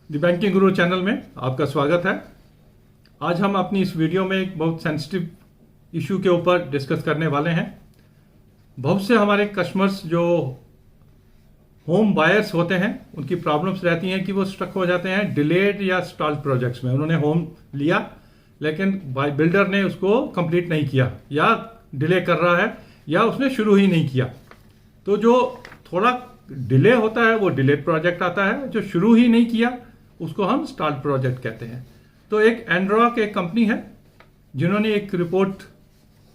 The banking Guru channel में आपका स्वागत है। आज हम अपनी इस वीडियो में एक बहुत सेंसिटिव इशू के ऊपर डिस्कस करने वाले हैं। बहुत से हमारे कस्टमर्स जो होम बायर्स होते हैं उनकी प्रॉब्लम्स रहती हैं कि वो स्टक हो जाते हैं डिलेड या स्टॉल्ड प्रोजेक्ट्स में। उन्होंने होम लिया लेकिन बिल्डर ने उसको कंप्लीट नहीं किया या डिले कर रहा है या उसने शुरू ही नहीं किया। तो जो थोड़ा डिले होता है वो डिलेड प्रोजेक्ट आता है, जो शुरू ही नहीं किया उसको हम स्टॉल्ड प्रोजेक्ट कहते हैं। तो एक एनरॉक एक कंपनी है जिन्होंने एक रिपोर्ट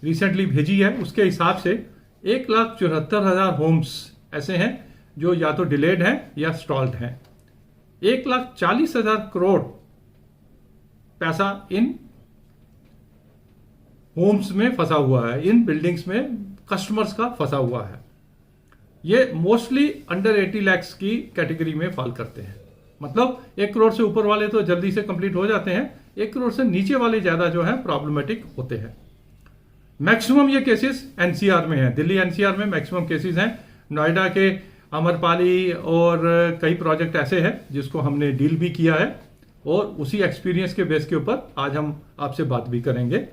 रिसेंटली भेजी है, उसके हिसाब से 1,74,000 होम्स ऐसे हैं जो या तो डिलेड हैं या स्टॉल्ड हैं। 1,40,000 करोड़ पैसा इन होम्स में फंसा हुआ है, इन बिल्डिंग्स में कस्टमर्स का फंसा हुआ है। ये मोस्टली अंडर 80 लाख की कैटेगरी में फॉल करते हैं। मतलब 1 करोड़ से ऊपर वाले तो जल्दी से कंप्लीट हो जाते हैं, 1 करोड़ से नीचे वाले ज्यादा जो है प्रॉब्लमेटिक होते हैं। मैक्सिमम ये केसेस एनसीआर में है, दिल्ली एनसीआर में मैक्सिमम केसेस हैं। नोएडा के अमरपाली और कई प्रोजेक्ट ऐसे हैं जिसको हमने डील भी किया है और उसी एक्सपीरियंस के बेस के ऊपर आज हम आपसे बात भी करेंगे।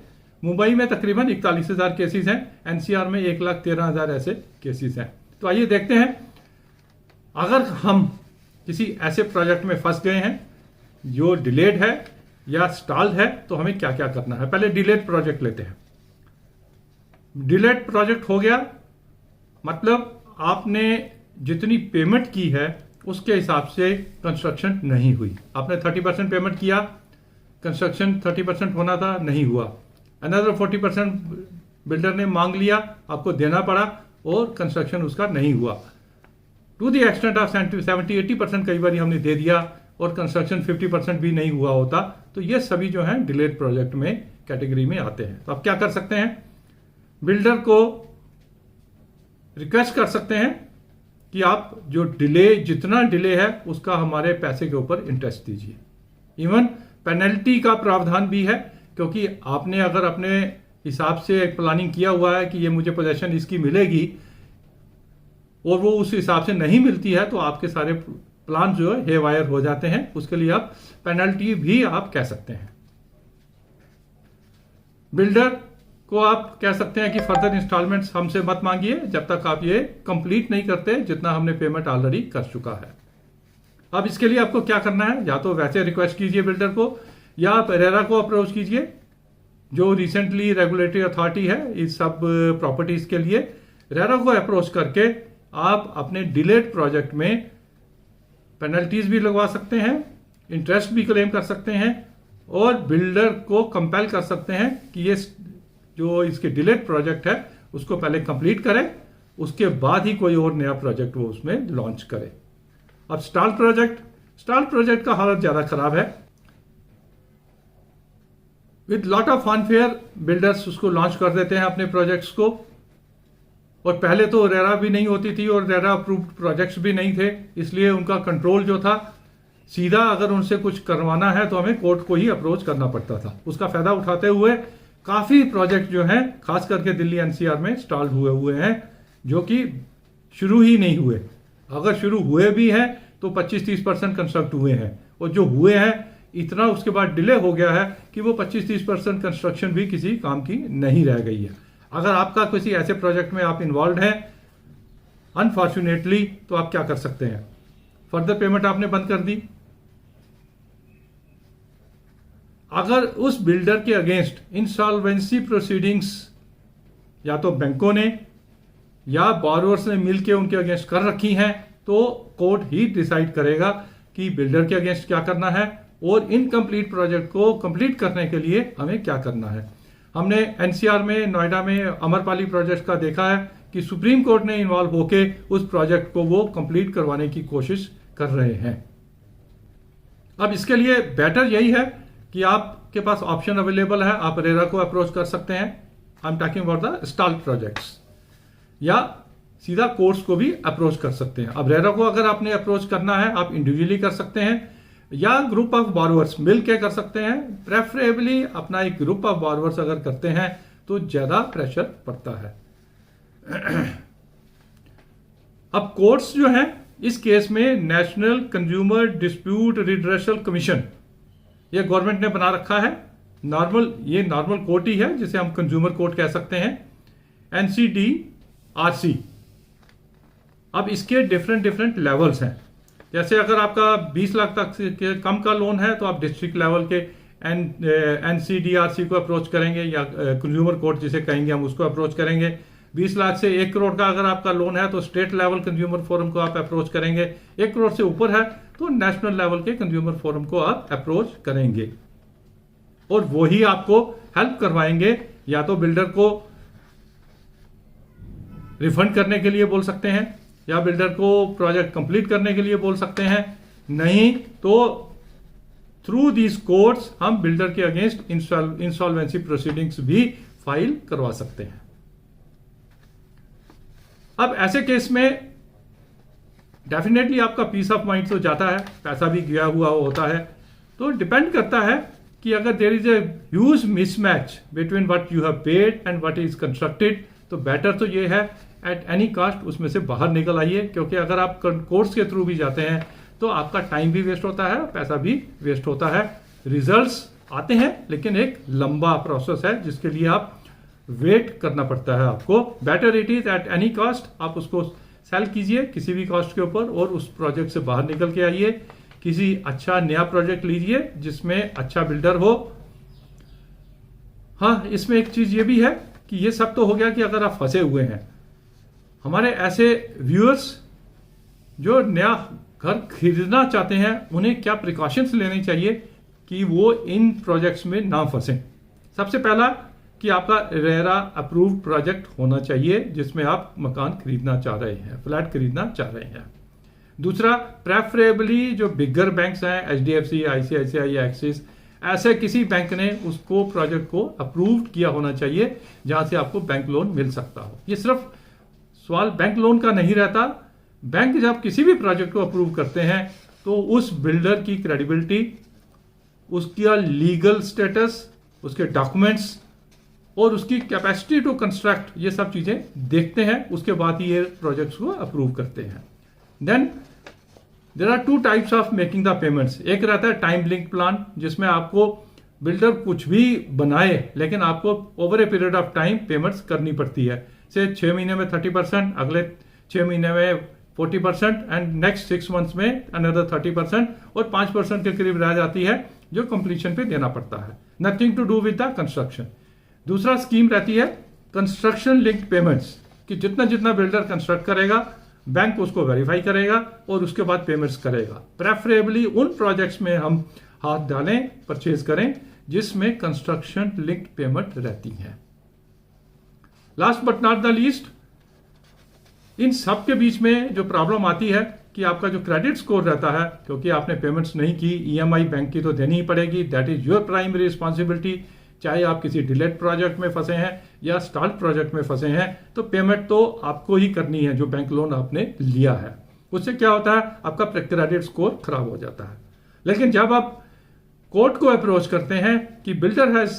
मुंबई में तकरीबन 41,000 केसेस हैं, एनसीआर में 1,13,000 ऐसे केसेस हैं। तो आइए देखते हैं, अगर हम किसी ऐसे प्रोजेक्ट में फंस गए हैं जो डिलेड है या स्टॉल्ड है तो हमें क्या क्या करना है। पहले डिलेड प्रोजेक्ट लेते हैं। डिलेड प्रोजेक्ट हो गया मतलब आपने जितनी पेमेंट की है उसके हिसाब से कंस्ट्रक्शन नहीं हुई। आपने 30% पेमेंट किया, कंस्ट्रक्शन 30% होना था, नहीं हुआ। अनदर 40% बिल्डर ने मांग लिया, आपको देना पड़ा और कंस्ट्रक्शन उसका नहीं हुआ। टू द एक्सटेंट ऑफ 70-80% कई बार हमने दे दिया और कंस्ट्रक्शन 50% भी नहीं हुआ होता। तो ये सभी जो है डिलेड प्रोजेक्ट में कैटेगरी में आते हैं। तो आप क्या कर सकते हैं, बिल्डर को रिक्वेस्ट कर सकते हैं कि आप जो डिले, जितना डिले है उसका हमारे पैसे के ऊपर इंटरेस्ट दीजिए। इवन पेनल्टी का प्रावधान भी है, क्योंकि आपने अगर अपने हिसाब से एक प्लानिंग किया हुआ है कि ये मुझे पोजीशन इसकी मिलेगी और वो उस हिसाब से नहीं मिलती है तो आपके सारे प्लान जो है हेवायर हो जाते हैं। उसके लिए आप पेनल्टी भी आप कह सकते हैं। बिल्डर को आप कह सकते हैं कि फर्दर इंस्टॉलमेंट्स हमसे मत मांगिए जब तक आप ये कंप्लीट नहीं करते जितना हमने पेमेंट ऑलरेडी कर चुका है। अब इसके लिए आपको क्या करना है, या तो वैसे रिक्वेस्ट कीजिए बिल्डर को या आप रेरा को अप्रोच कीजिए जो रिसेंटली रेगुलेटरी अथॉरिटी है इस सब प्रॉपर्टीज के लिए। रेरा को अप्रोच करके आप अपने डिलेड प्रोजेक्ट में पेनल्टीज भी लगवा सकते हैं, इंटरेस्ट भी क्लेम कर सकते हैं और बिल्डर को कंपेल कर सकते हैं कि ये जो इसके डिलेड प्रोजेक्ट है उसको पहले कंप्लीट करें, उसके बाद ही कोई और नया प्रोजेक्ट वो उसमें लॉन्च करे। अब स्टॉल्ड प्रोजेक्ट का हालत ज्यादा खराब है। With lot of FunFair builders उसको लॉन्च कर देते हैं अपने प्रोजेक्ट्स को, और पहले तो रेरा भी नहीं होती थी और रेरा अप्रूव्ड प्रोजेक्ट्स भी नहीं थे, इसलिए उनका कंट्रोल जो था सीधा अगर उनसे कुछ करवाना है तो हमें कोर्ट को ही अप्रोच करना पड़ता था। उसका फायदा उठाते हुए काफी प्रोजेक्ट जो हैं खास करके दिल्ली एनसीआर में स्टॉल्ड हुए हैं जो कि शुरू ही नहीं हुए। अगर शुरू हुए भी हैं तो 25-30% कंस्ट्रक्ट हुए हैं, और जो हुए हैं इतना उसके बाद डिले हो गया है कि वो 25-30% कंस्ट्रक्शन भी किसी काम की नहीं रह गई है। अगर आपका किसी ऐसे प्रोजेक्ट में आप इन्वॉल्व हैं अनफॉर्चुनेटली, तो आप क्या कर सकते हैं, फर्दर पेमेंट आपने बंद कर दी। अगर उस बिल्डर के अगेंस्ट इंसॉल्वेंसी प्रोसीडिंग्स या तो बैंकों ने या बोरोवर्स ने मिलकर उनके अगेंस्ट कर रखी हैं तो कोर्ट ही डिसाइड करेगा कि बिल्डर के अगेंस्ट क्या करना है और इनकम्प्लीट प्रोजेक्ट को कंप्लीट करने के लिए हमें क्या करना है। हमने एनसीआर में, नोएडा में अमरपाली प्रोजेक्ट का देखा है कि सुप्रीम कोर्ट ने इन्वॉल्व होके उस प्रोजेक्ट को वो कंप्लीट करवाने की कोशिश कर रहे हैं। अब इसके लिए बेटर यही है कि आपके पास ऑप्शन अवेलेबल है, आप रेरा को अप्रोच कर सकते हैं। I am talking about the stalled projects, या सीधा कोर्ट्स को भी अप्रोच कर सकते हैं। अब रेरा को अगर आपने अप्रोच करना है आप इंडिविजुअली कर सकते हैं या ग्रुप ऑफ बोरोवर्स मिलकर कर सकते हैं। प्रेफरेबली अपना एक ग्रुप ऑफ बोरोवर्स अगर करते हैं तो ज्यादा प्रेशर पड़ता है। अब कोर्ट्स जो हैं इस केस में national consumer dispute redressal commission, ये गवर्नमेंट ने बना रखा है। ये नॉर्मल कोर्ट ही है जिसे हम कंज्यूमर कोर्ट कह सकते हैं, NCDRC। अब इसके डिफरेंट लेवल्स हैं। जैसे अगर आपका 20 लाख तक से कम का लोन है तो आप डिस्ट्रिक्ट लेवल के NCDRC को अप्रोच करेंगे, या कंज्यूमर कोर्ट जिसे कहेंगे हम उसको अप्रोच करेंगे। 20 लाख से 1 करोड़ का अगर आपका लोन है तो स्टेट लेवल कंज्यूमर फोरम को आप अप्रोच करेंगे। 1 करोड़ से ऊपर है तो नेशनल लेवल के कंज्यूमर फोरम को आप अप्रोच करेंगे, और वो ही आपको हेल्प करवाएंगे। या तो बिल्डर को रिफंड करने के लिए बोल सकते हैं, या बिल्डर को प्रोजेक्ट कंप्लीट करने के लिए बोल सकते हैं, नहीं तो थ्रू दीज कोर्ट्स हम बिल्डर के अगेंस्ट इंसॉल्वेंसी प्रोसीडिंग्स भी फाइल करवा सकते हैं। अब ऐसे केस में डेफिनेटली आपका पीस ऑफ माइंड तो जाता है, पैसा भी गया हुआ होता है। तो डिपेंड करता है कि अगर there is a huge mismatch between what you have paid and what is constructed, तो बेटर तो ये है एट एनी कास्ट उसमें से बाहर निकल आइए। क्योंकि अगर आप कोर्ट्स के थ्रू भी जाते हैं तो आपका टाइम भी वेस्ट होता है, पैसा भी वेस्ट होता है। रिजल्ट्स आते हैं लेकिन एक लंबा प्रोसेस है जिसके लिए आप वेट करना पड़ता है आपको। Better it is at any cost आप उसको सेल कीजिए किसी भी कॉस्ट के ऊपर, और उस प्रोजेक्ट से बाहर निकल के आइए। किसी अच्छा नया प्रोजेक्ट लीजिए जिसमें अच्छा बिल्डर हो। हाँ, इसमें एक चीज ये भी है कि ये सब तो हो गया कि अगर आप फंसे हुए हैं। हमारे ऐसे व्यूअर्स जो नया घर खरीदना चाहते हैं, उन्हें क्या प्रिकॉशंस लेने चाहिए कि वो इन प्रोजेक्ट्स में ना फंसे। सबसे पहला कि आपका रेरा अप्रूव्ड प्रोजेक्ट होना चाहिए जिसमें आप मकान खरीदना चाह रहे हैं, फ्लैट खरीदना चाह रहे हैं। दूसरा, प्रेफरेबली जो बिगर बैंक्स हैं, HDFC, ICICI, एक्सिस, ऐसे किसी बैंक ने उसको प्रोजेक्ट को अप्रूव्ड किया होना चाहिए जहां से आपको बैंक लोन मिल सकता हो। ये सिर्फ सवाल बैंक लोन का नहीं रहता। बैंक जब किसी भी प्रोजेक्ट को अप्रूव करते हैं तो उस बिल्डर की क्रेडिबिलिटी, उसका लीगल स्टेटस, उसके डॉक्यूमेंट्स और उसकी कैपेसिटी टू कंस्ट्रक्ट, ये सब चीजें देखते हैं। उसके बाद ही ये प्रोजेक्ट्स को अप्रूव करते हैं। Then there are 2 types of making the payments. एक रहता है टाइम लिंक प्लान, जिसमें आपको बिल्डर कुछ भी बनाए लेकिन आपको over a period of time payments करनी पड़ती है। से 6 महीने में 30%, अगले 6 महीने में 40% एंड नेक्स्ट 6 मंथ्स में अनदर 30%, और 5% के करीब रह जाती है जो कंप्लीशन पे देना पड़ता है। Nothing to do with the construction. दूसरा स्कीम रहती है कंस्ट्रक्शन लिंक्ड पेमेंट्स, कि जितना जितना बिल्डर कंस्ट्रक्ट करेगा बैंक उसको वेरीफाई करेगा और उसके बाद पेमेंट्स करेगा। प्रेफरेबली उन प्रोजेक्ट्स में हम हाथ डालें, परचेज करें जिसमें कंस्ट्रक्शन लिंक्ड पेमेंट रहती है। Last but not the least, इन सब के बीच में जो प्रॉब्लम आती है कि आपका जो क्रेडिट स्कोर रहता है, क्योंकि आपने पेमेंट्स नहीं की, EMI बैंक की तो देनी ही पड़ेगी। That is your primary responsibility. चाहे आप किसी डिलेड प्रोजेक्ट में फंसे हैं या स्टॉल प्रोजेक्ट में फंसे हैं, तो पेमेंट तो आपको ही करनी है जो बैंक लोन आपने लिया है। उससे क्या होता है, आपका क्रेडिट स्कोर खराब हो जाता है। लेकिन जब आप कोर्ट को अप्रोच करते हैं कि builder has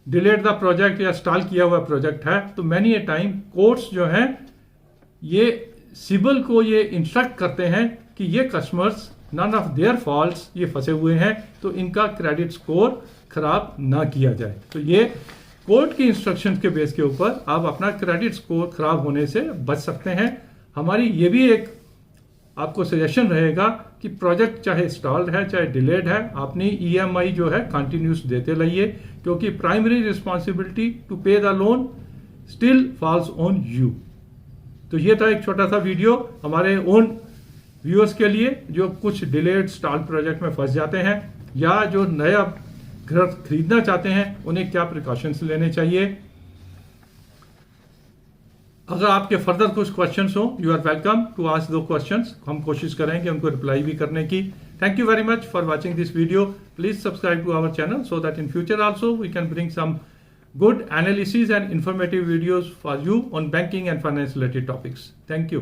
delayed the project या स्टॉल किया हुआ प्रोजेक्ट है, तो मैनी ए टाइम कोर्ट्स जो हैं ये सिबिल को ये इंस्ट्रक्ट करते हैं कि ये customers none of their faults ये फंसे हुए हैं, तो इनका क्रेडिट स्कोर खराब ना किया जाए। तो ये कोर्ट की इंस्ट्रक्शन के बेस के ऊपर आप अपना क्रेडिट स्कोर खराब होने से बच सकते हैं। हमारी ये भी एक आपको सजेशन रहेगा कि प्रोजेक्ट चाहे स्टॉल्ड है चाहे डिलेड है, अपनी EMI जो है कंटिन्यूस देते रहिए, क्योंकि प्राइमरी रिस्पॉन्सिबिलिटी टू पे the loan still falls on you. तो ये था एक छोटा सा वीडियो हमारे ओन व्यूअर्स के लिए जो कुछ डिलेड स्टॉल प्रोजेक्ट में फंस जाते हैं या जो नया घर खरीदना चाहते हैं, उन्हें क्या प्रिकॉशंस लेने चाहिए। अगर आपके फर्दर कुछ क्वेश्चंस हो, you are welcome to ask दो क्वेश्चंस। हम कोशिश करेंगे उनको रिप्लाई भी करने की। Thank you very much for watching this video. Please subscribe to our channel so that in future also we can bring some good analysis and informative videos for you on banking and finance related topics. Thank you.